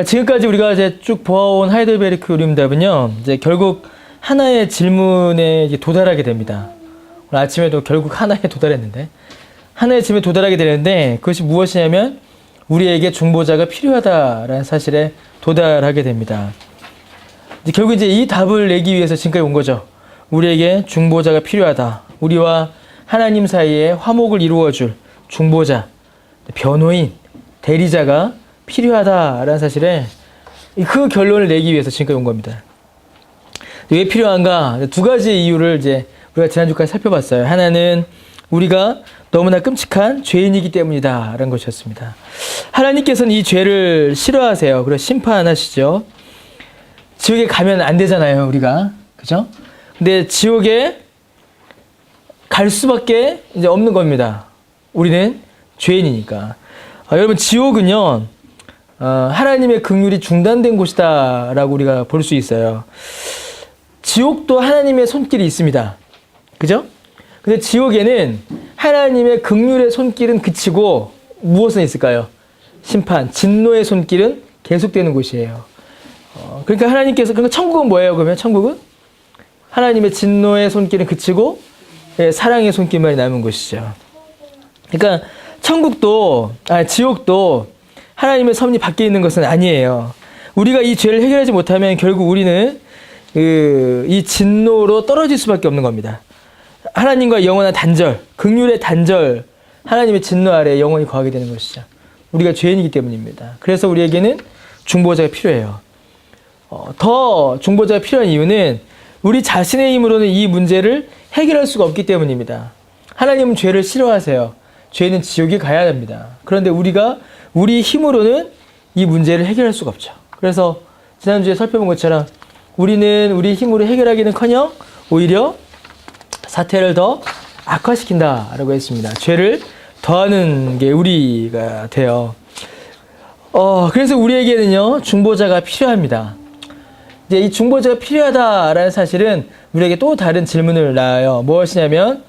지금까지 우리가 이제 쭉 보아온 하이델베르크 요림답은요, 이제 결국 하나의 질문에 이제 도달하게 됩니다. 오늘 아침에도 결국 하나에 도달했는데, 하나의 질문에 도달하게 되는데, 그것이 무엇이냐면, 우리에게 중보자가 필요하다라는 사실에 도달하게 됩니다. 이제 결국 이제 이 답을 내기 위해서 지금까지 온 거죠. 우리에게 중보자가 필요하다. 우리와 하나님 사이에 화목을 이루어줄 중보자, 변호인, 대리자가 필요하다라는 사실에 그 결론을 내기 위해서 지금까지 온 겁니다. 왜 필요한가? 두 가지 이유를 이제 우리가 지난주까지 살펴봤어요. 하나는 우리가 너무나 끔찍한 죄인이기 때문이다 라는 것이었습니다. 하나님께서는 이 죄를 싫어하세요. 그래서 심판하시죠. 지옥에 가면 안 되잖아요, 우리가. 그죠? 근데 지옥에 갈 수밖에 이제 없는 겁니다. 우리는 죄인이니까. 여러분, 지옥은요, 하나님의 긍휼이 중단된 곳이다 라고 우리가 볼 수 있어요. 지옥도 하나님의 손길이 있습니다. 그죠? 근데 지옥에는 하나님의 긍휼의 손길은 그치고 무엇은 있을까요? 심판, 진노의 손길은 계속되는 곳이에요. 그러니까 하나님께서, 그러니까 천국은 뭐예요? 그러면 천국은 하나님의 진노의 손길은 그치고 사랑의 손길만이 남은 곳이죠. 그러니까 지옥도 하나님의 섭리 밖에 있는 것은 아니에요. 우리가 이 죄를 해결하지 못하면 결국 우리는 이 진노로 떨어질 수밖에 없는 겁니다. 하나님과 영원한 단절, 긍휼의 단절, 하나님의 진노 아래 영원히 거하게 되는 것이죠. 우리가 죄인이기 때문입니다. 그래서 우리에게는 중보자가 필요해요. 더 중보자가 필요한 이유는 우리 자신의 힘으로는 이 문제를 해결할 수가 없기 때문입니다. 하나님은 죄를 싫어하세요. 죄는 지옥에 가야 됩니다. 그런데 우리가 우리 힘으로는 이 문제를 해결할 수가 없죠. 그래서 지난주에 살펴본 것처럼 우리는 우리 힘으로 해결하기는커녕 오히려 사태를 더 악화시킨다라고 했습니다. 죄를 더하는 게 우리가 돼요. 그래서 우리에게는요, 중보자가 필요합니다. 이제 이 중보자가 필요하다라는 사실은 우리에게 또 다른 질문을 낳아요. 무엇이냐면,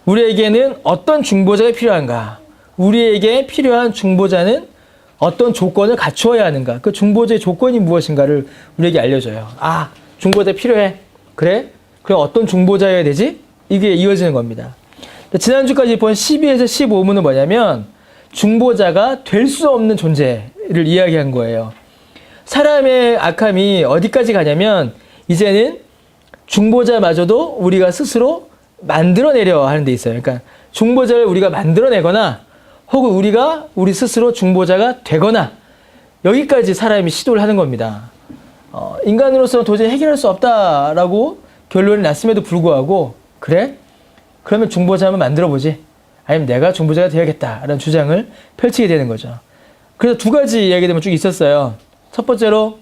우리에게는 어떤 중보자가 필요한가? 우리에게 필요한 중보자는 어떤 조건을 갖추어야 하는가? 그 중보자의 조건이 무엇인가를 우리에게 알려줘요. 중보자 필요해. 그래? 그럼 어떤 중보자여야 되지? 이게 이어지는 겁니다. 지난주까지 본 12에서 15문은 뭐냐면 중보자가 될 수 없는 존재를 이야기한 거예요. 사람의 악함이 어디까지 가냐면 이제는 중보자마저도 우리가 스스로 만들어내려 하는 데 있어요. 그러니까 중보자를 우리가 만들어내거나 혹은 우리가 우리 스스로 중보자가 되거나 여기까지 사람이 시도를 하는 겁니다. 인간으로서는 도저히 해결할 수 없다라고 결론이 났음에도 불구하고 그래? 그러면 중보자 한번 만들어보지. 아니면 내가 중보자가 되어야겠다라는 주장을 펼치게 되는 거죠. 그래서 두 가지 이야기가 쭉 있었어요. 첫 번째로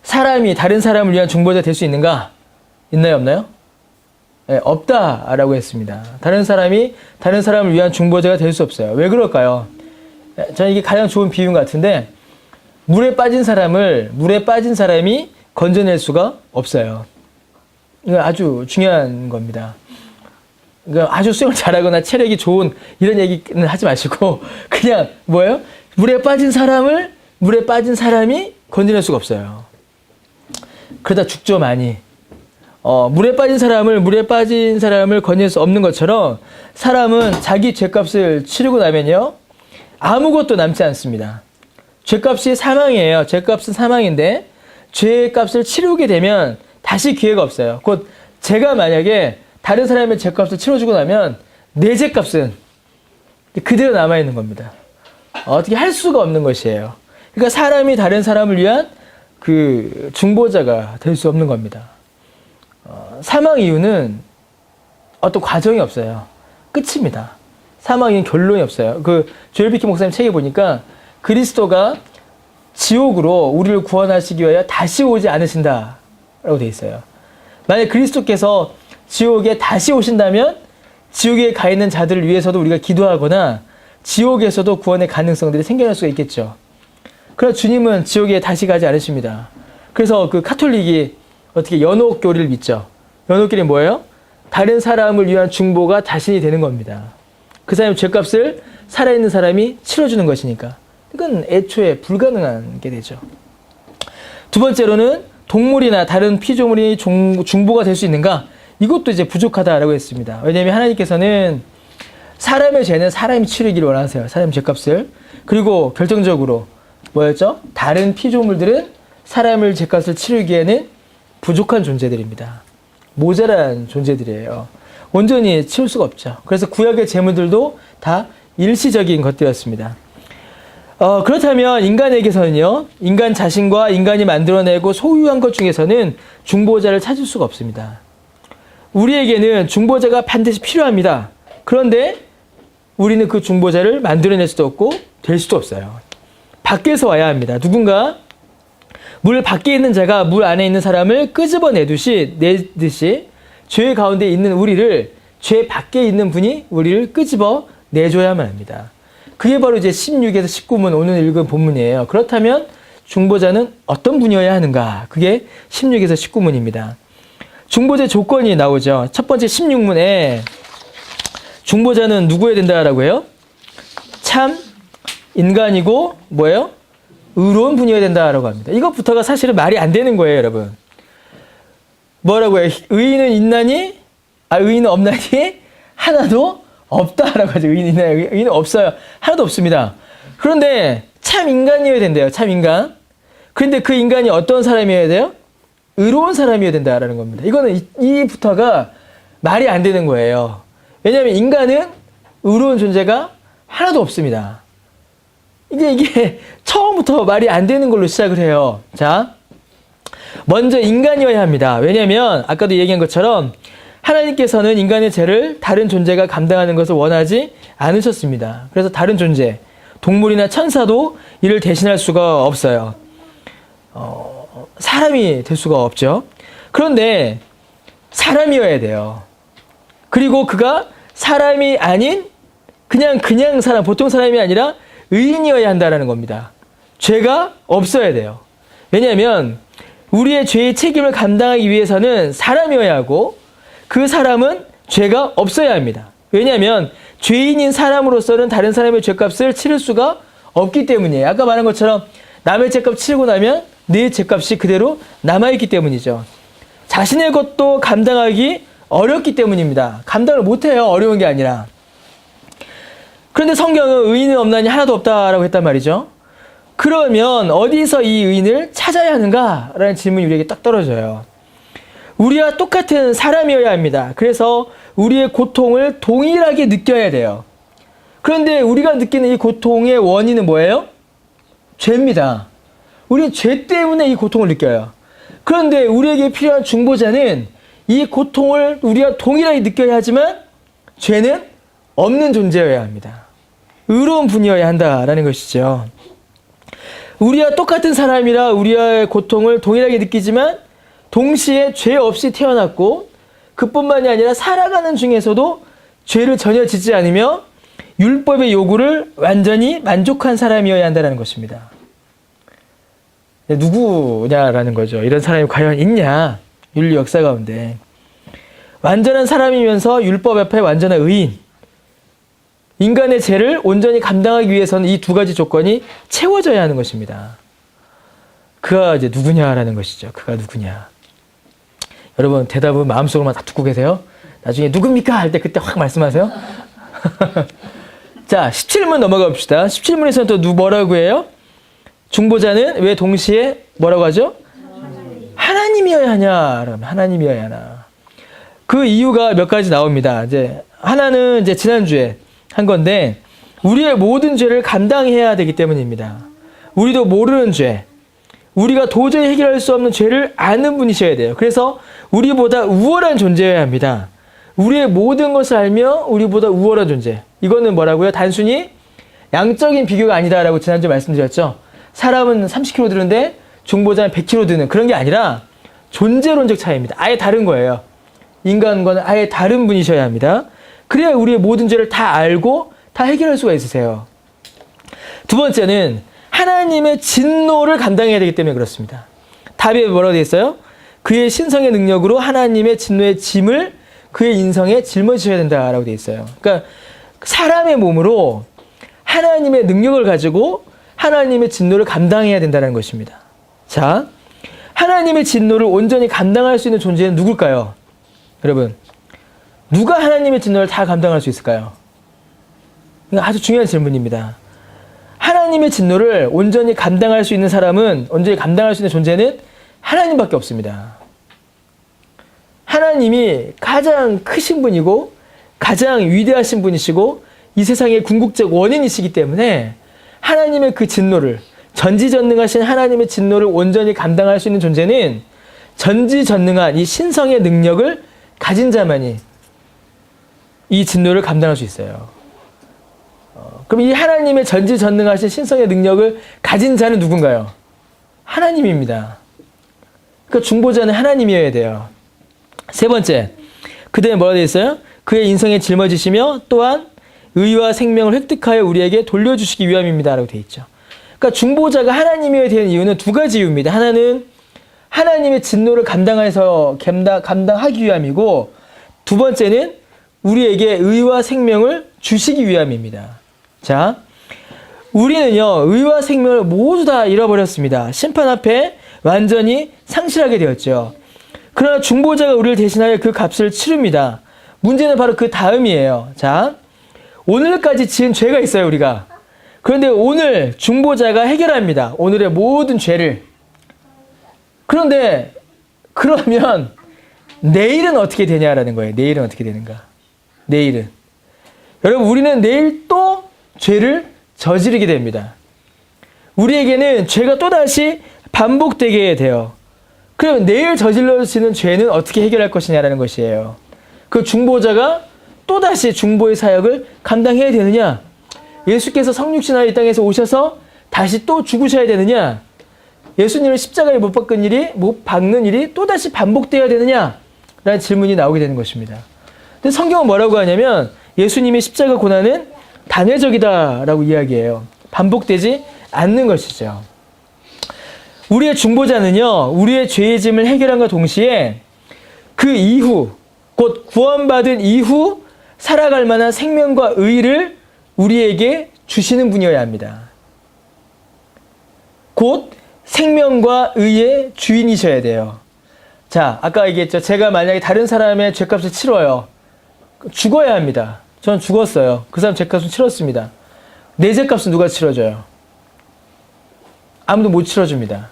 사람이 다른 사람을 위한 중보자 될 수 있는가? 있나요? 없나요? 네, 없다라고 했습니다. 다른 사람이 다른 사람을 위한 중보자가 될 수 없어요. 왜 그럴까요? 저는 이게 가장 좋은 비유인 것 같은데 물에 빠진 사람이 건져낼 수가 없어요. 이거 아주 중요한 겁니다. 그러니까 아주 수영을 잘하거나 체력이 좋은 이런 얘기는 하지 마시고 그냥 뭐예요? 물에 빠진 사람이 건져낼 수가 없어요. 그러다 죽죠, 많이. 물에 빠진 사람을 건질 수 없는 것처럼 사람은 자기 죄값을 치르고 나면요, 아무것도 남지 않습니다. 죄값이 사망이에요. 죄값은 사망인데 죄값을 치르게 되면 다시 기회가 없어요. 곧 제가 만약에 다른 사람의 죄값을 치러주고 나면 내 죄값은 그대로 남아있는 겁니다. 어떻게 할 수가 없는 것이에요. 그러니까 사람이 다른 사람을 위한 그 중보자가 될 수 없는 겁니다. 사망 이유는 어떤 과정이 없어요. 끝입니다. 사망 이유는 결론이 없어요. 조엘 비키 목사님 책에 보니까 그리스도가 지옥으로 우리를 구원하시기 위하여 다시 오지 않으신다라고 돼 있어요. 만약 그리스도께서 지옥에 다시 오신다면 지옥에 가 있는 자들을 위해서도 우리가 기도하거나 지옥에서도 구원의 가능성들이 생겨날 수가 있겠죠. 그러나 주님은 지옥에 다시 가지 않으십니다. 그래서 그 카톨릭이 어떻게 연옥교리를 믿죠. 연옥교리는 뭐예요? 다른 사람을 위한 중보가 자신이 되는 겁니다. 그 사람의 죄값을 살아있는 사람이 치러주는 것이니까. 이건 애초에 불가능한 게 되죠. 두 번째로는 동물이나 다른 피조물이 중보가 될 수 있는가? 이것도 이제 부족하다라고 했습니다. 왜냐하면 하나님께서는 사람의 죄는 사람이 치르기를 원하세요. 사람의 죄값을. 그리고 결정적으로 뭐였죠? 다른 피조물들은 사람의 죄값을 치르기에는 부족한 존재들입니다. 모자란 존재들이에요. 온전히 치울 수가 없죠. 그래서 구약의 제물들도 다 일시적인 것들이었습니다. 그렇다면 인간에게서는요, 인간 자신과 인간이 만들어내고 소유한 것 중에서는 중보자를 찾을 수가 없습니다. 우리에게는 중보자가 반드시 필요합니다. 그런데 우리는 그 중보자를 만들어낼 수도 없고 될 수도 없어요. 밖에서 와야 합니다. 누군가 물 밖에 있는 자가 물 안에 있는 사람을 끄집어내듯이 죄 가운데 있는 우리를, 죄 밖에 있는 분이 우리를 끄집어내줘야만 합니다. 그게 바로 이제 16에서 19문 오늘 읽은 본문이에요. 그렇다면 중보자는 어떤 분이어야 하는가? 그게 16에서 19문입니다. 중보자 조건이 나오죠. 첫 번째 16문에 중보자는 누구여야 된다라고 해요? 참 인간이고 뭐예요? 의로운 분이어야 된다라고 합니다. 이것부터가 사실은 말이 안 되는 거예요, 여러분. 뭐라고 해요? 의인은 없나니 하나도 없다라고 하죠. 의인은 없어요. 하나도 없습니다. 그런데 참 인간이어야 된대요. 참 인간. 그런데 그 인간이 어떤 사람이어야 돼요? 의로운 사람이어야 된다라는 겁니다. 이거는 이부터가 말이 안 되는 거예요. 왜냐하면 인간은 의로운 존재가 하나도 없습니다. 이게 처음부터 말이 안 되는 걸로 시작을 해요. 자, 먼저 인간이어야 합니다. 왜냐하면 아까도 얘기한 것처럼 하나님께서는 인간의 죄를 다른 존재가 감당하는 것을 원하지 않으셨습니다. 그래서 다른 존재, 동물이나 천사도 이를 대신할 수가 없어요. 사람이 될 수가 없죠. 그런데 사람이어야 돼요. 그리고 그가 사람이 아닌 그냥 사람, 보통 사람이 아니라 의인이어야 한다는 겁니다. 죄가 없어야 돼요. 왜냐하면 우리의 죄의 책임을 감당하기 위해서는 사람이어야 하고 그 사람은 죄가 없어야 합니다. 왜냐하면 죄인인 사람으로서는 다른 사람의 죄값을 치를 수가 없기 때문이에요. 아까 말한 것처럼 남의 죄값 치르고 나면 내 죄값이 그대로 남아있기 때문이죠. 자신의 것도 감당하기 어렵기 때문입니다. 감당을 못해요. 어려운 게 아니라. 그런데 성경은 의인은 없나니 하나도 없다라고 했단 말이죠. 그러면 어디서 이 의인을 찾아야 하는가라는 질문이 우리에게 딱 떨어져요. 우리와 똑같은 사람이어야 합니다. 그래서 우리의 고통을 동일하게 느껴야 돼요. 그런데 우리가 느끼는 이 고통의 원인은 뭐예요? 죄입니다. 우리는 죄 때문에 이 고통을 느껴요. 그런데 우리에게 필요한 중보자는 이 고통을 우리가 동일하게 느껴야 하지만 죄는 없는 존재여야 합니다. 의로운 분이어야 한다라는 것이죠. 우리와 똑같은 사람이라 우리의 고통을 동일하게 느끼지만 동시에 죄 없이 태어났고 그뿐만이 아니라 살아가는 중에서도 죄를 전혀 짓지 않으며 율법의 요구를 완전히 만족한 사람이어야 한다는 것입니다. 누구냐라는 거죠. 이런 사람이 과연 있냐? 윤리 역사 가운데. 완전한 사람이면서 율법 앞에 완전한 의인. 인간의 죄를 온전히 감당하기 위해서는 이 두 가지 조건이 채워져야 하는 것입니다. 그가 이제 누구냐라는 것이죠. 그가 누구냐. 여러분 대답은 마음속으로만 다 듣고 계세요? 나중에 누굽니까? 할 때 그때 확 말씀하세요. 자, 17문 넘어가 봅시다. 17문에서는 또 뭐라고 해요? 중보자는 왜 동시에 뭐라고 하죠? 하나님이어야 하냐? 그러면 하나님이어야 하나. 그 이유가 몇 가지 나옵니다. 이제 하나는 이제 지난주에 한 건데 우리의 모든 죄를 감당해야 되기 때문입니다. 우리도 모르는 죄, 우리가 도저히 해결할 수 없는 죄를 아는 분이셔야 돼요. 그래서 우리보다 우월한 존재여야 합니다. 우리의 모든 것을 알며 우리보다 우월한 존재. 이거는 뭐라고요? 단순히 양적인 비교가 아니다라고 지난주에 말씀드렸죠. 사람은 30kg 드는데 중보자는 100kg 드는 그런 게 아니라 존재론적 차이입니다. 아예 다른 거예요. 인간과는 아예 다른 분이셔야 합니다. 그래야 우리의 모든 죄를 다 알고 다 해결할 수가 있으세요. 두 번째는 하나님의 진노를 감당해야 되기 때문에 그렇습니다. 답에 뭐라고 되어 있어요? 그의 신성의 능력으로 하나님의 진노의 짐을 그의 인성에 짊어지셔야 된다라고 되어 있어요. 그러니까 사람의 몸으로 하나님의 능력을 가지고 하나님의 진노를 감당해야 된다는 것입니다. 자, 하나님의 진노를 온전히 감당할 수 있는 존재는 누굴까요? 여러분, 누가 하나님의 진노를 다 감당할 수 있을까요? 이거 아주 중요한 질문입니다. 하나님의 진노를 온전히 감당할 수 있는 사람은, 온전히 감당할 수 있는 존재는 하나님밖에 없습니다. 하나님이 가장 크신 분이고 가장 위대하신 분이시고 이 세상의 궁극적 원인이시기 때문에 하나님의 그 진노를, 전지전능하신 하나님의 진노를 온전히 감당할 수 있는 존재는 전지전능한 이 신성의 능력을 가진 자만이 이 진노를 감당할 수 있어요. 그럼 이 하나님의 전지전능하신 신성의 능력을 가진 자는 누군가요? 하나님입니다. 그러니까 중보자는 하나님이어야 돼요. 세 번째, 그 다음에 뭐라 되어 있어요? 그의 인성에 짊어지시며 또한 의와 생명을 획득하여 우리에게 돌려주시기 위함입니다. 라고 되어 있죠. 그러니까 중보자가 하나님이어야 되는 이유는 두 가지 이유입니다. 하나는 하나님의 진노를 감당하기 위함이고, 두 번째는 우리에게 의와 생명을 주시기 위함입니다. 자, 우리는요, 의와 생명을 모두 다 잃어버렸습니다. 심판 앞에 완전히 상실하게 되었죠. 그러나 중보자가 우리를 대신하여 그 값을 치릅니다. 문제는 바로 그 다음이에요. 자, 오늘까지 지은 죄가 있어요, 우리가. 그런데 오늘 중보자가 해결합니다. 오늘의 모든 죄를. 그런데 그러면 내일은 어떻게 되냐라는 거예요. 내일은 어떻게 되는가? 내일은. 여러분, 우리는 내일 또 죄를 저지르게 됩니다. 우리에게는 죄가 또다시 반복되게 돼요. 그럼 내일 저질러지는 죄는 어떻게 해결할 것이냐라는 것이에요. 그 중보자가 또다시 중보의 사역을 감당해야 되느냐? 예수께서 성육신하여 이 땅에서 오셔서 다시 또 죽으셔야 되느냐? 예수님을 십자가에 못 박는 일이 또다시 반복되어야 되느냐? 라는 질문이 나오게 되는 것입니다. 근데 성경은 뭐라고 하냐면 예수님의 십자가 고난은 단회적이다라고 이야기해요. 반복되지 않는 것이죠. 우리의 중보자는요, 우리의 죄의 짐을 해결함과 동시에 그 이후, 곧 구원받은 이후 살아갈 만한 생명과 의를 우리에게 주시는 분이어야 합니다. 곧 생명과 의의 주인이셔야 돼요. 자, 아까 얘기했죠. 제가 만약에 다른 사람의 죄값을 치러요. 죽어야 합니다. 전 죽었어요. 그 사람 죄값은 치렀습니다. 내 죄값은 누가 치러줘요? 아무도 못 치러줍니다.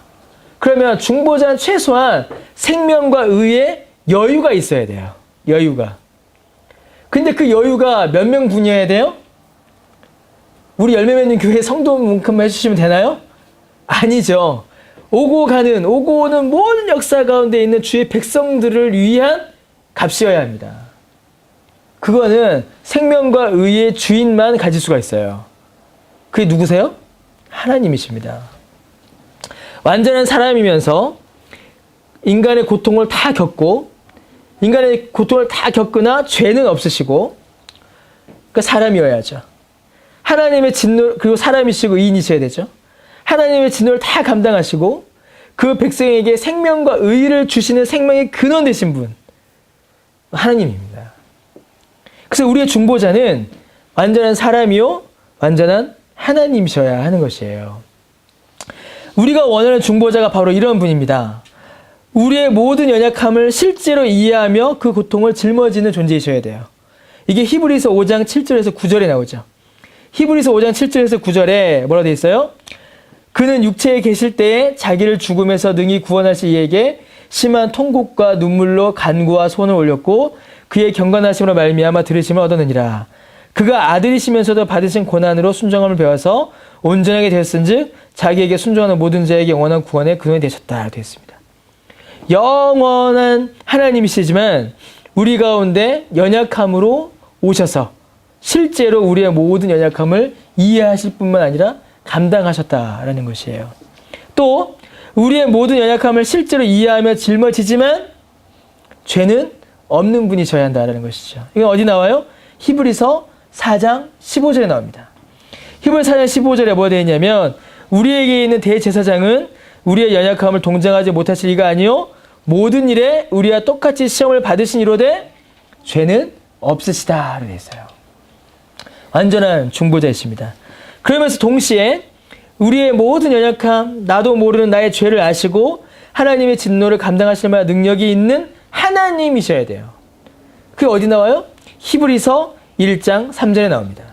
그러면 중보자는 최소한 생명과 의의 여유가 있어야 돼요. 여유가. 근데 그 여유가 몇 명 분이어야 돼요? 우리 열매 맺는 교회 성도만큼만 해주시면 되나요? 아니죠. 오고 오는 모든 역사 가운데 있는 주의 백성들을 위한 값이어야 합니다. 그거는 생명과 의의 주인만 가질 수가 있어요. 그게 누구세요? 하나님이십니다. 완전한 사람이면서 인간의 고통을 다 겪고, 인간의 고통을 다 겪으나 죄는 없으시고, 그러니까 사람이어야죠. 하나님의 진노, 그리고 사람이시고 의인이셔야 되죠. 하나님의 진노를 다 감당하시고 그 백성에게 생명과 의를 주시는 생명의 근원 되신 분, 하나님입니다. 그래서 우리의 중보자는 완전한 사람이요 완전한 하나님이셔야 하는 것이에요. 우리가 원하는 중보자가 바로 이런 분입니다. 우리의 모든 연약함을 실제로 이해하며 그 고통을 짊어지는 존재이셔야 돼요. 이게 히브리서 5장 7절에서 9절에 나오죠. 히브리서 5장 7절에서 9절에 뭐라고 되어 있어요? 그는 육체에 계실 때에 자기를 죽음에서 능히 구원하실 이에게 심한 통곡과 눈물로 간구와 소원을 올렸고 그의 경건하심으로 말미암아 들으심을 얻었느니라. 그가 아들이시면서도 받으신 고난으로 순종함을 배워서 온전하게 되었은즉 자기에게 순종하는 모든 자에게 영원한 구원의 근원이 되셨다 되어 있습니다. 영원한 하나님이시지만 우리 가운데 연약함으로 오셔서 실제로 우리의 모든 연약함을 이해하실 뿐만 아니라 감당하셨다라는 것이에요. 또 우리의 모든 연약함을 실제로 이해하며 짊어지지만 죄는 없는 분이셔야 한다는 것이죠. 이건 어디 나와요? 히브리서 4장 15절에 나옵니다. 히브리서 4장 15절에 뭐가 되어 있냐면 우리에게 있는 대제사장은 우리의 연약함을 동정하지 못하실 이가 아니요 모든 일에 우리와 똑같이 시험을 받으신 이로되 죄는 없으시다라고 되어 있어요. 완전한 중보자이십니다. 그러면서 동시에 우리의 모든 연약함, 나도 모르는 나의 죄를 아시고 하나님의 진노를 감당하실 만한 능력이 있는 하나님이셔야 돼요. 그게 어디 나와요? 히브리서 1장 3절에 나옵니다.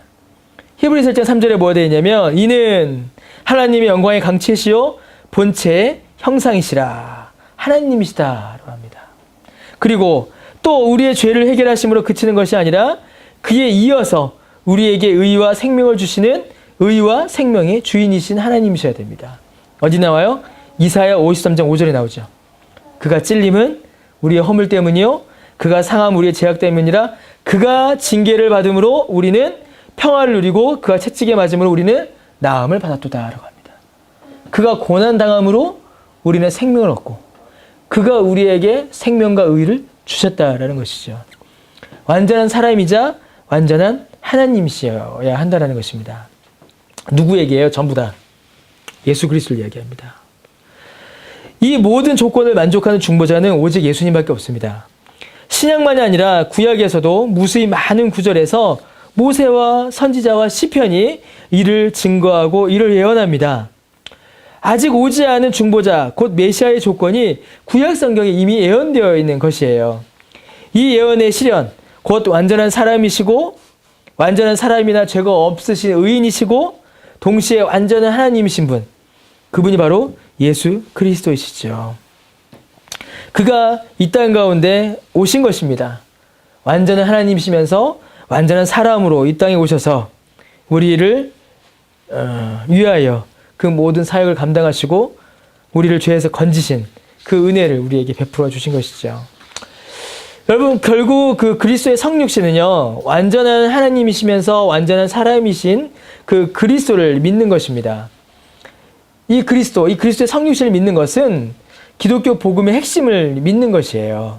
히브리서 1장 3절에 뭐가 되어 있냐면 이는 하나님의 영광의 강체시요 본체의 형상이시라. 하나님이시다라고 합니다. 그리고 또 우리의 죄를 해결하심으로 그치는 것이 아니라 그에 이어서 우리에게 의와 생명을 주시는 의와 생명의 주인이신 하나님이셔야 됩니다. 어디 나와요? 이사야 53장 5절에 나오죠. 그가 찔림은 우리의 허물 때문이요 그가 상함 우리의 죄악 때문이라. 그가 징계를 받음으로 우리는 평화를 누리고 그가 채찍에 맞음으로 우리는 나음을 받았도다라고 합니다. 그가 고난당함으로 우리는 생명을 얻고 그가 우리에게 생명과 의를 주셨다라는 것이죠. 완전한 사람이자 완전한 하나님이셔야 한다는 것입니다. 누구에게요? 전부 다 예수 그리스도를 이야기합니다. 이 모든 조건을 만족하는 중보자는 오직 예수님밖에 없습니다. 신약만이 아니라 구약에서도 무수히 많은 구절에서 모세와 선지자와 시편이 이를 증거하고 이를 예언합니다. 아직 오지 않은 중보자, 곧 메시아의 조건이 구약 성경에 이미 예언되어 있는 것이에요. 이 예언의 실현, 곧 완전한 사람이시고 완전한 사람이나 죄가 없으신 의인이시고 동시에 완전한 하나님이신 분, 그분이 바로 예수 그리스도이시죠. 그가 이 땅 가운데 오신 것입니다. 완전한 하나님이시면서 완전한 사람으로 이 땅에 오셔서 우리를 위하여 그 모든 사역을 감당하시고 우리를 죄에서 건지신 그 은혜를 우리에게 베풀어 주신 것이죠. 여러분, 결국 그 그리스도의 성육신은요, 완전한 하나님이시면서 완전한 사람이신 그 그리스도를 믿는 것입니다. 이 그리스도의 성육신을 믿는 것은 기독교 복음의 핵심을 믿는 것이에요.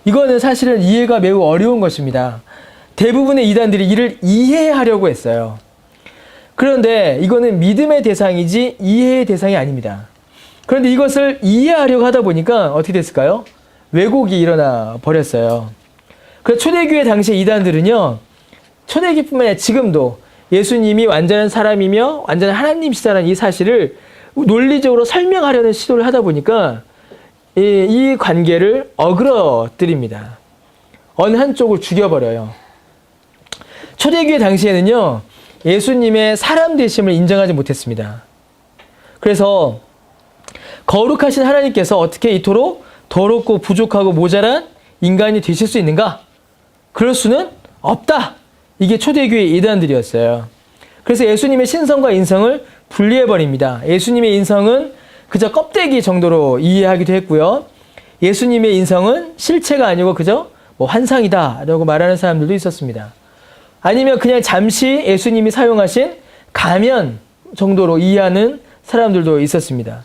이거는 사실은 이해가 매우 어려운 것입니다. 대부분의 이단들이 이를 이해하려고 했어요. 그런데 이거는 믿음의 대상이지 이해의 대상이 아닙니다. 그런데 이것을 이해하려고 하다 보니까 어떻게 됐을까요? 왜곡이 일어나 버렸어요. 그래서 초대교회 당시 이단들은요, 초대교회뿐만 아니라 지금도 예수님이 완전한 사람이며 완전한 하나님이시다는 이 사실을 논리적으로 설명하려는 시도를 하다 보니까 이 관계를 어그러뜨립니다. 어느 한쪽을 죽여버려요. 초대교회 당시에는요, 예수님의 사람 되심을 인정하지 못했습니다. 그래서 거룩하신 하나님께서 어떻게 이토록 더럽고 부족하고 모자란 인간이 되실 수 있는가? 그럴 수는 없다. 이게 초대교회 이단들이었어요. 그래서 예수님의 신성과 인성을 분리해버립니다. 예수님의 인성은 그저 껍데기 정도로 이해하기도 했고요. 예수님의 인성은 실체가 아니고 그저 환상이다 라고 말하는 사람들도 있었습니다. 아니면 그냥 잠시 예수님이 사용하신 가면 정도로 이해하는 사람들도 있었습니다.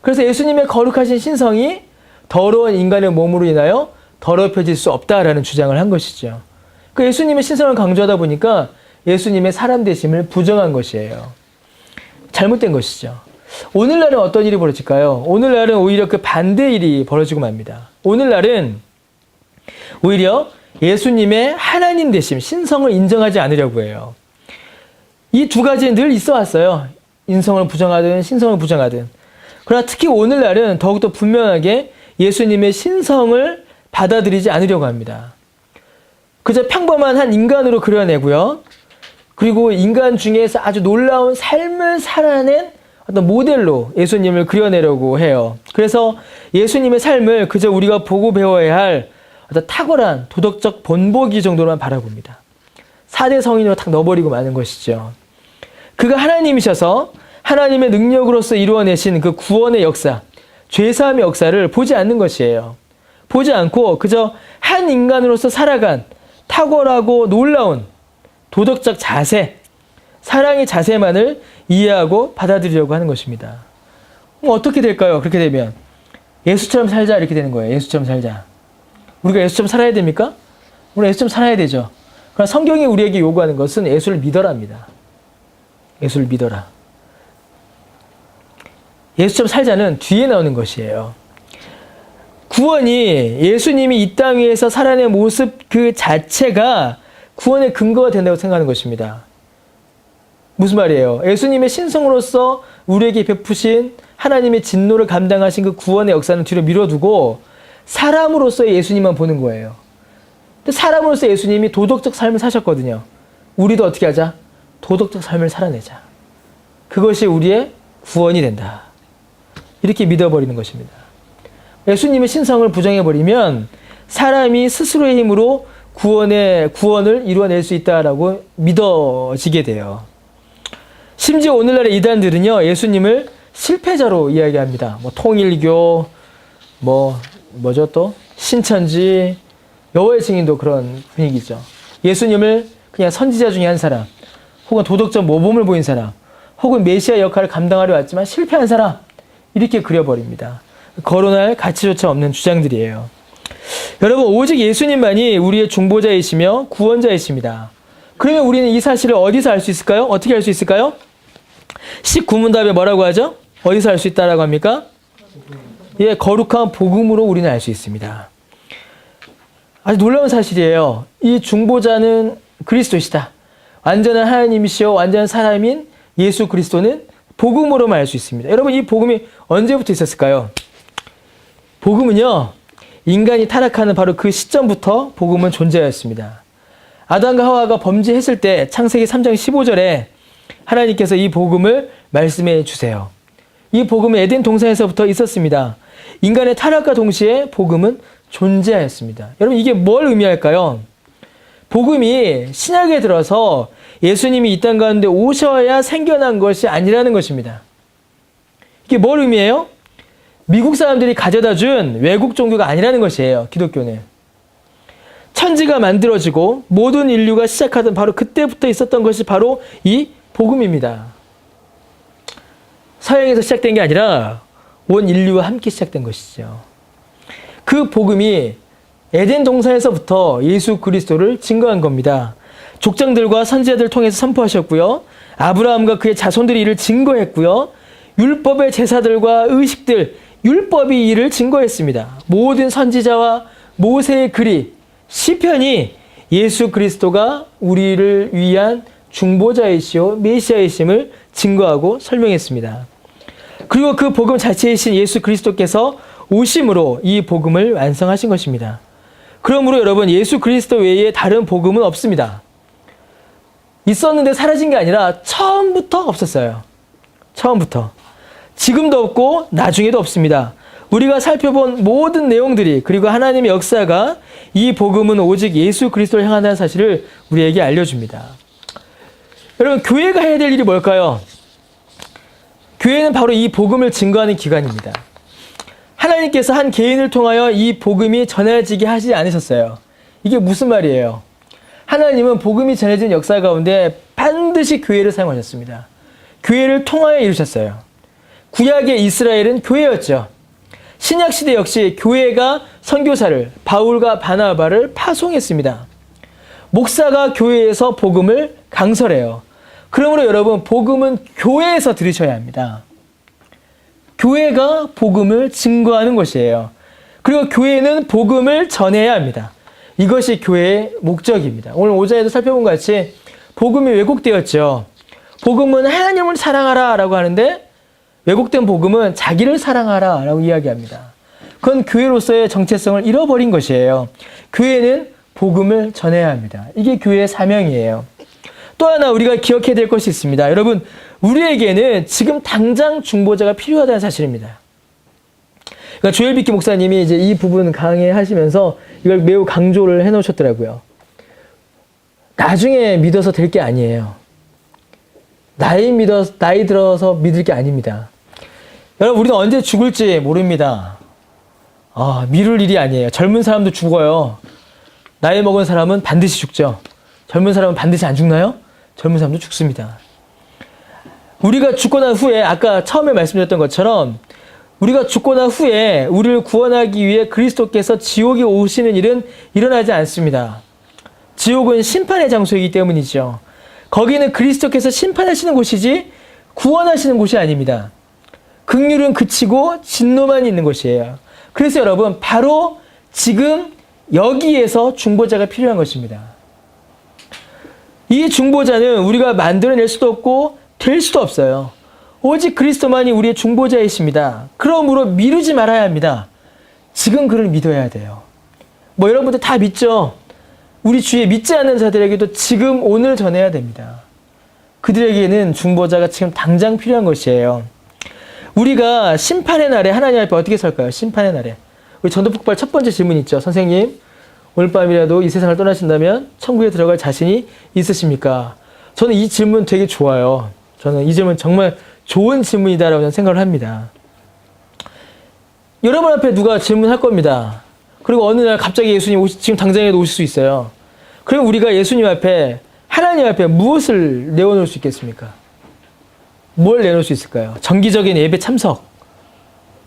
그래서 예수님의 거룩하신 신성이 더러운 인간의 몸으로 인하여 더럽혀질 수 없다라는 주장을 한 것이죠. 그 예수님의 신성을 강조하다 보니까 예수님의 사람 되심을 부정한 것이에요. 잘못된 것이죠. 오늘날은 어떤 일이 벌어질까요? 오늘날은 오히려 그 반대 일이 벌어지고 맙니다. 오늘날은 오히려 예수님의 하나님 되심, 신성을 인정하지 않으려고 해요. 이 두 가지는 늘 있어 왔어요. 인성을 부정하든 신성을 부정하든. 그러나 특히 오늘날은 더욱더 분명하게 예수님의 신성을 받아들이지 않으려고 합니다. 그저 평범한 한 인간으로 그려내고요. 그리고 인간 중에서 아주 놀라운 삶을 살아낸 어떤 모델로 예수님을 그려내려고 해요. 그래서 예수님의 삶을 그저 우리가 보고 배워야 할 어떤 탁월한 도덕적 본보기 정도로만 바라봅니다. 4대 성인으로 탁 넣어버리고 마는 것이죠. 그가 하나님이셔서 하나님의 능력으로서 이루어내신 그 구원의 역사, 죄사함의 역사를 보지 않는 것이에요. 보지 않고 그저 한 인간으로서 살아간 탁월하고 놀라운 도덕적 자세, 사랑의 자세만을 이해하고 받아들이려고 하는 것입니다. 어떻게 될까요? 그렇게 되면 예수처럼 살자 이렇게 되는 거예요. 예수처럼 살자. 우리가 예수처럼 살아야 됩니까? 우리 예수처럼 살아야 되죠. 그러나 성경이 우리에게 요구하는 것은 예수를 믿어라입니다. 예수를 믿어라. 예수처럼 살자는 뒤에 나오는 것이에요. 구원이 예수님이 이 땅 위에서 살아낸 모습 그 자체가 구원의 근거가 된다고 생각하는 것입니다. 무슨 말이에요? 예수님의 신성으로서 우리에게 베푸신 하나님의 진노를 감당하신 그 구원의 역사는 뒤로 미뤄두고 사람으로서의 예수님만 보는 거예요. 근데 사람으로서 예수님이 도덕적 삶을 사셨거든요. 우리도 어떻게 하자? 도덕적 삶을 살아내자. 그것이 우리의 구원이 된다. 이렇게 믿어버리는 것입니다. 예수님의 신성을 부정해버리면 사람이 스스로의 힘으로 구원을 이루어낼 수 있다라고 믿어지게 돼요. 심지어 오늘날의 이단들은요, 예수님을 실패자로 이야기합니다. 통일교, 뭐죠 또? 신천지, 여호와의 증인도 그런 분위기죠. 예수님을 그냥 선지자 중에 한 사람, 혹은 도덕적 모범을 보인 사람, 혹은 메시아 역할을 감당하려 왔지만 실패한 사람, 이렇게 그려버립니다. 거론할 가치조차 없는 주장들이에요. 여러분, 오직 예수님만이 우리의 중보자이시며 구원자이십니다. 그러면 우리는 이 사실을 어디서 알 수 있을까요? 어떻게 알 수 있을까요? 19문답에 뭐라고 하죠? 어디서 알 수 있다라고 합니까? 예, 거룩한 복음으로 우리는 알 수 있습니다. 아주 놀라운 사실이에요. 이 중보자는 그리스도시다. 완전한 하나님이시여 완전한 사람인 예수 그리스도는 복음으로만 알 수 있습니다. 여러분, 이 복음이 언제부터 있었을까요? 복음은요, 인간이 타락하는 바로 그 시점부터 복음은 존재하였습니다. 아담과 하와가 범죄했을 때 창세기 3장 15절에 하나님께서 이 복음을 말씀해 주세요. 이 복음은 에덴 동산에서부터 있었습니다. 인간의 타락과 동시에 복음은 존재하였습니다. 여러분, 이게 뭘 의미할까요? 복음이 신약에 들어서 예수님이 이 땅 가운데 오셔야 생겨난 것이 아니라는 것입니다. 이게 뭘 의미해요? 미국 사람들이 가져다 준 외국 종교가 아니라는 것이에요. 기독교는. 천지가 만들어지고 모든 인류가 시작하던 바로 그때부터 있었던 것이 바로 이 복음입니다. 서양에서 시작된 게 아니라 온 인류와 함께 시작된 것이죠. 그 복음이 에덴 동산에서부터 예수 그리스도를 증거한 겁니다. 족장들과 선지자들을 통해서 선포하셨고요. 아브라함과 그의 자손들이 이를 증거했고요. 율법의 제사들과 의식들, 율법이 이를 증거했습니다. 모든 선지자와 모세의 글이, 시편이 예수 그리스도가 우리를 위한 중보자이시오 메시아이심을 증거하고 설명했습니다. 그리고 그 복음 자체이신 예수 그리스도께서 오심으로 이 복음을 완성하신 것입니다. 그러므로 여러분, 예수 그리스도 외에 다른 복음은 없습니다. 있었는데 사라진 게 아니라 처음부터 없었어요. 처음부터. 지금도 없고 나중에도 없습니다. 우리가 살펴본 모든 내용들이, 그리고 하나님의 역사가 이 복음은 오직 예수 그리스도를 향한다는 사실을 우리에게 알려줍니다. 여러분, 교회가 해야 될 일이 뭘까요? 교회는 바로 이 복음을 증거하는 기관입니다. 하나님께서 한 개인을 통하여 이 복음이 전해지게 하지 않으셨어요. 이게 무슨 말이에요? 하나님은 복음이 전해진 역사 가운데 반드시 교회를 사용하셨습니다. 교회를 통하여 이루셨어요. 구약의 이스라엘은 교회였죠. 신약시대 역시 교회가 선교사를, 바울과 바나바를 파송했습니다. 목사가 교회에서 복음을 강설해요. 그러므로 여러분, 복음은 교회에서 들으셔야 합니다. 교회가 복음을 증거하는 것이에요. 그리고 교회는 복음을 전해야 합니다. 이것이 교회의 목적입니다. 오늘 5장에도 살펴본 것 같이 복음이 왜곡되었죠. 복음은 하나님을 사랑하라 라고 하는데 왜곡된 복음은 자기를 사랑하라 라고 이야기합니다. 그건 교회로서의 정체성을 잃어버린 것이에요. 교회는 복음을 전해야 합니다. 이게 교회의 사명이에요. 또 하나 우리가 기억해야 될 것이 있습니다. 여러분, 우리에게는 지금 당장 중보자가 필요하다는 사실입니다. 그러니까 조엘 비키 목사님이 이제 이 부분 강의하시면서 이걸 매우 강조를 해놓으셨더라고요. 나중에 믿어서 될 게 아니에요. 나이 들어서 믿을 게 아닙니다. 여러분, 우리는 언제 죽을지 모릅니다. 미룰 일이 아니에요. 젊은 사람도 죽어요. 나이 먹은 사람은 반드시 죽죠. 젊은 사람은 반드시 안 죽나요? 젊은 사람도 죽습니다. 우리가 죽고 난 후에, 아까 처음에 말씀드렸던 것처럼 우리가 죽고 난 후에 우리를 구원하기 위해 그리스도께서 지옥에 오시는 일은 일어나지 않습니다. 지옥은 심판의 장소이기 때문이죠. 거기는 그리스도께서 심판하시는 곳이지 구원하시는 곳이 아닙니다. 긍휼은 그치고 진노만 있는 곳이에요. 그래서 여러분, 바로 지금 여기에서 중보자가 필요한 것입니다. 이 중보자는 우리가 만들어낼 수도 없고 될 수도 없어요. 오직 그리스도만이 우리의 중보자이십니다. 그러므로 미루지 말아야 합니다. 지금 그를 믿어야 돼요. 뭐 여러분들 다 믿죠? 우리 주위에 믿지 않는 자들에게도 지금 오늘 전해야 됩니다. 그들에게는 중보자가 지금 당장 필요한 것이에요. 우리가 심판의 날에 하나님 앞에 어떻게 설까요? 심판의 날에. 우리 전도폭발 첫 번째 질문 있죠. 선생님, 오늘 밤이라도 이 세상을 떠나신다면 천국에 들어갈 자신이 있으십니까? 저는 이 질문 되게 좋아요. 저는 이 질문 정말 좋은 질문이다라고 저는 생각을 합니다. 여러분 앞에 누가 질문할 겁니다. 그리고 어느 날 갑자기 예수님 지금 당장에도 오실 수 있어요. 그럼 우리가 예수님 앞에, 하나님 앞에 무엇을 내어놓을 수 있겠습니까? 뭘 내놓을 수 있을까요? 정기적인 예배 참석.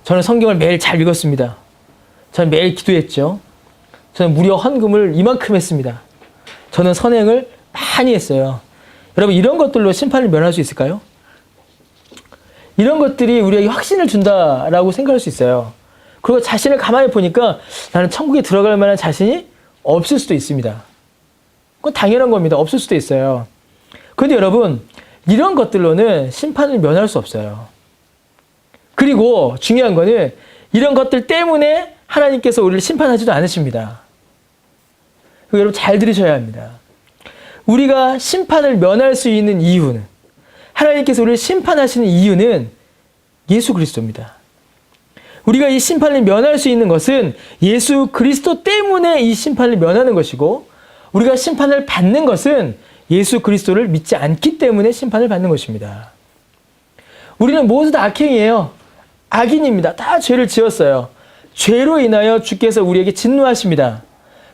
저는 성경을 매일 잘 읽었습니다. 저는 매일 기도했죠. 저는 무려 헌금을 이만큼 했습니다. 저는 선행을 많이 했어요. 여러분, 이런 것들로 심판을 면할 수 있을까요? 이런 것들이 우리에게 확신을 준다라고 생각할 수 있어요. 그리고 자신을 가만히 보니까 나는 천국에 들어갈 만한 자신이 없을 수도 있습니다. 그건 당연한 겁니다. 없을 수도 있어요. 그런데 여러분, 이런 것들로는 심판을 면할 수 없어요. 그리고 중요한 거는 이런 것들 때문에 하나님께서 우리를 심판하지도 않으십니다. 여러분 잘 들으셔야 합니다. 우리가 심판을 면할 수 있는 이유는, 하나님께서 우리를 심판하시는 이유는 예수 그리스도입니다. 우리가 이 심판을 면할 수 있는 것은 예수 그리스도 때문에 이 심판을 면하는 것이고, 우리가 심판을 받는 것은 예수 그리스도를 믿지 않기 때문에 심판을 받는 것입니다. 우리는 모두 다 악행이에요. 악인입니다. 다 죄를 지었어요. 죄로 인하여 주께서 우리에게 진노하십니다.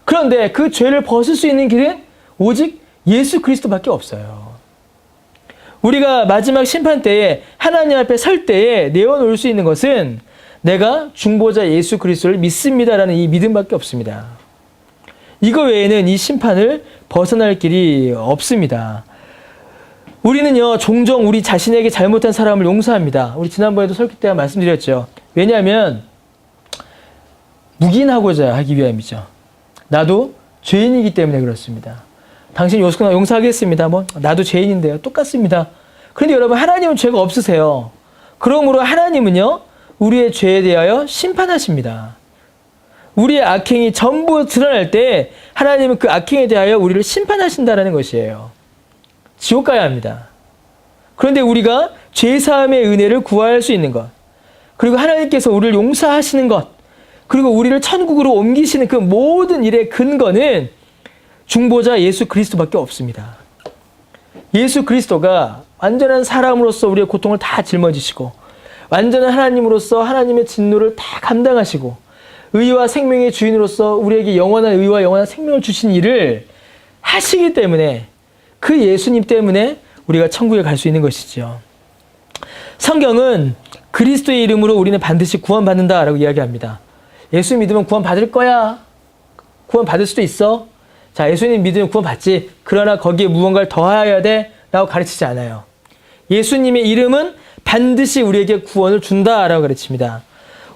그런데 그 죄를 벗을 수 있는 길은 오직 예수 그리스도밖에 없어요. 우리가 마지막 심판 때에 하나님 앞에 설 때에 내어놓을 수 있는 것은 내가 중보자 예수 그리스도를 믿습니다라는 이 믿음밖에 없습니다. 이거 외에는 이 심판을 벗어날 길이 없습니다. 우리는요, 종종 우리 자신에게 잘못한 사람을 용서합니다. 우리 지난번에도 설교 때 말씀드렸죠. 왜냐하면 묵인하고자 하기 위함이죠. 나도 죄인이기 때문에 그렇습니다. 당신 용서하겠습니다. 뭐 나도 죄인인데요. 똑같습니다. 그런데 여러분, 하나님은 죄가 없으세요. 그러므로 하나님은요, 우리의 죄에 대하여 심판하십니다. 우리의 악행이 전부 드러날 때 하나님은 그 악행에 대하여 우리를 심판하신다는 것이에요. 지옥 가야 합니다. 그런데 우리가 죄사함의 은혜를 구할 수 있는 것, 그리고 하나님께서 우리를 용서하시는 것, 그리고 우리를 천국으로 옮기시는 그 모든 일의 근거는 중보자 예수 그리스도밖에 없습니다. 예수 그리스도가 완전한 사람으로서 우리의 고통을 다 짊어지시고, 완전한 하나님으로서 하나님의 진노를 다 감당하시고, 의와 생명의 주인으로서 우리에게 영원한 의와 영원한 생명을 주신 일을 하시기 때문에, 그 예수님 때문에 우리가 천국에 갈 수 있는 것이죠. 성경은 그리스도의 이름으로 우리는 반드시 구원받는다라고 이야기합니다. 예수 믿으면 구원받을 거야. 구원받을 수도 있어. 자, 예수님 믿으면 구원받지. 그러나 거기에 무언가를 더하여야 돼. 라고 가르치지 않아요. 예수님의 이름은 반드시 우리에게 구원을 준다라고 가르칩니다.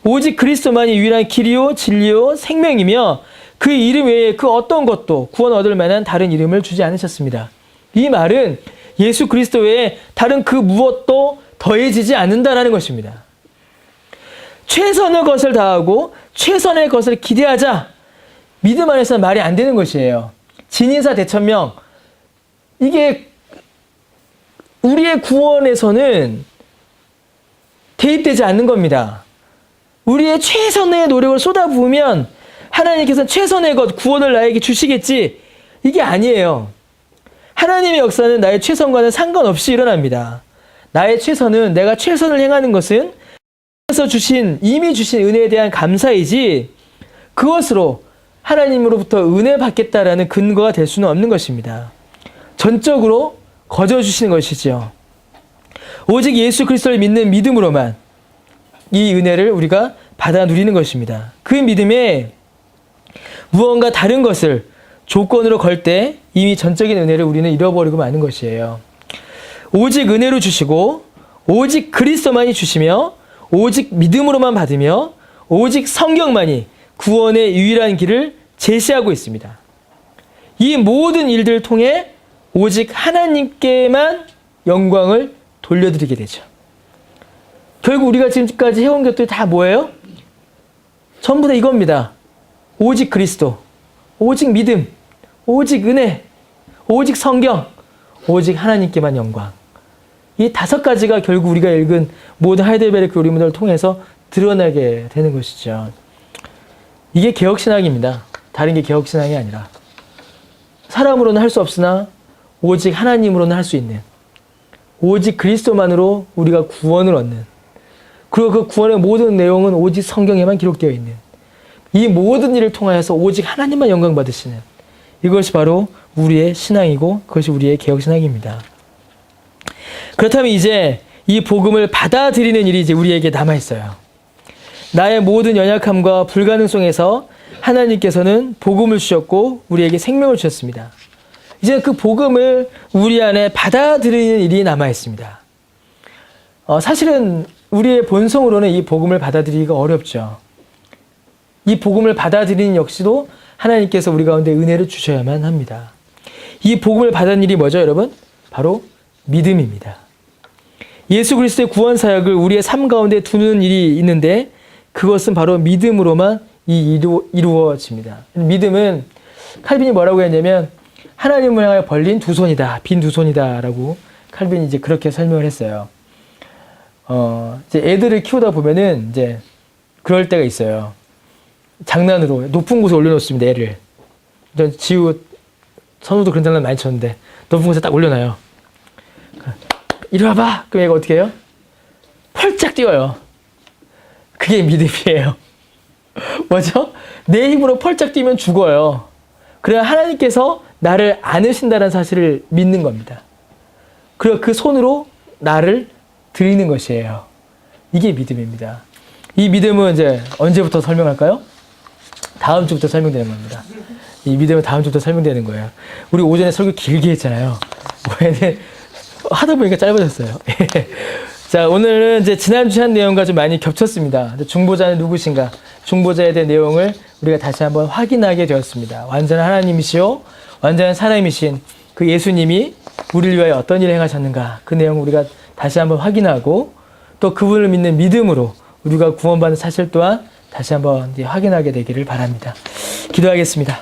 오직 그리스도만이 유일한 길이요 진리요 생명이며 그 이름 외에 그 어떤 것도 구원 얻을 만한 다른 이름을 주지 않으셨습니다. 이 말은 예수 그리스도 외에 다른 그 무엇도 더해지지 않는다라는 것입니다. 최선의 것을 다하고 최선의 것을 기대하자. 믿음 안에서는 말이 안 되는 것이에요. 진인사 대천명, 이게 우리의 구원에서는 대입되지 않는 겁니다. 우리의 최선의 노력을 쏟아부으면 하나님께서는 최선의 것, 구원을 나에게 주시겠지. 이게 아니에요. 하나님의 역사는 나의 최선과는 상관없이 일어납니다. 나의 최선은, 내가 최선을 행하는 것은 이미 주신 은혜에 대한 감사이지, 그것으로 하나님으로부터 은혜 받겠다라는 근거가 될 수는 없는 것입니다. 전적으로 거저 주시는 것이죠. 오직 예수 그리스도를 믿는 믿음으로만 이 은혜를 우리가 받아 누리는 것입니다. 그 믿음에 무언가 다른 것을 조건으로 걸 때 이미 전적인 은혜를 우리는 잃어버리고 마는 것이에요. 오직 은혜로 주시고, 오직 그리스도만이 주시며, 오직 믿음으로만 받으며, 오직 성경만이 구원의 유일한 길을 제시하고 있습니다. 이 모든 일들을 통해 오직 하나님께만 영광을 돌려드리게 되죠. 결국 우리가 지금까지 해온 것들이 다 뭐예요? 전부 다 이겁니다. 오직 그리스도, 오직 믿음, 오직 은혜, 오직 성경, 오직 하나님께만 영광. 이 5가지가 결국 우리가 읽은 모든 하이델베르크 우리문을 통해서 드러나게 되는 것이죠. 이게 개혁신학입니다. 다른 게 개혁신학이 아니라. 사람으로는 할 수 없으나 오직 하나님으로는 할 수 있는, 오직 그리스도만으로 우리가 구원을 얻는, 그리고 그 구원의 모든 내용은 오직 성경에만 기록되어 있는, 이 모든 일을 통하여서 오직 하나님만 영광 받으시는, 이것이 바로 우리의 신앙이고 그것이 우리의 개혁신앙입니다. 그렇다면 이제 이 복음을 받아들이는 일이 이제 우리에게 남아있어요. 나의 모든 연약함과 불가능성에서 하나님께서는 복음을 주셨고 우리에게 생명을 주셨습니다. 이제 그 복음을 우리 안에 받아들이는 일이 남아있습니다. 사실은 우리의 본성으로는 이 복음을 받아들이기가 어렵죠. 이 복음을 받아들이는 역시도 하나님께서 우리 가운데 은혜를 주셔야만 합니다. 이 복음을 받은 일이 뭐죠, 여러분? 바로 믿음입니다. 예수 그리스도의 구원 사역을 우리의 삶 가운데 두는 일이 있는데 그것은 바로 믿음으로만 이루어집니다. 믿음은 칼빈이 뭐라고 했냐면 하나님을 향하여 벌린 두 손이다, 빈 두 손이다 라고 칼빈이 이제 그렇게 설명을 했어요. 이제 애들을 키우다 보면은 이제 그럴 때가 있어요. 장난으로 높은 곳에 올려놓습니다, 애를. 지우 선우도 그런 장난 많이 쳤는데 높은 곳에 딱 올려놔요. 이리 와봐. 그럼 얘가 어떻게 해요? 펄짝 뛰어요. 그게 믿음이에요. 뭐죠? 내 힘으로 펄짝 뛰면 죽어요. 그래야 하나님께서 나를 안으신다는 사실을 믿는 겁니다. 그리고 그 손으로 나를 드리는 것이에요. 이게 믿음입니다. 이 믿음은 이제 언제부터 설명할까요? 다음 주부터 설명되는 겁니다. 이 믿음은 다음 주부터 설명되는 거예요. 우리 오전에 설교 길게 했잖아요. 오해는 하다 보니까 짧아졌어요. 자, 오늘은 이제 지난주에 한 내용과 좀 많이 겹쳤습니다. 중보자는 누구신가? 중보자에 대한 내용을 우리가 다시 한번 확인하게 되었습니다. 완전한 하나님이시요, 완전한 사람이신 그 예수님이 우리를 위하여 어떤 일을 행하셨는가? 그 내용을 우리가 다시 한번 확인하고 또 그분을 믿는 믿음으로 우리가 구원받는 사실 또한 다시 한번 확인하게 되기를 바랍니다. 기도하겠습니다.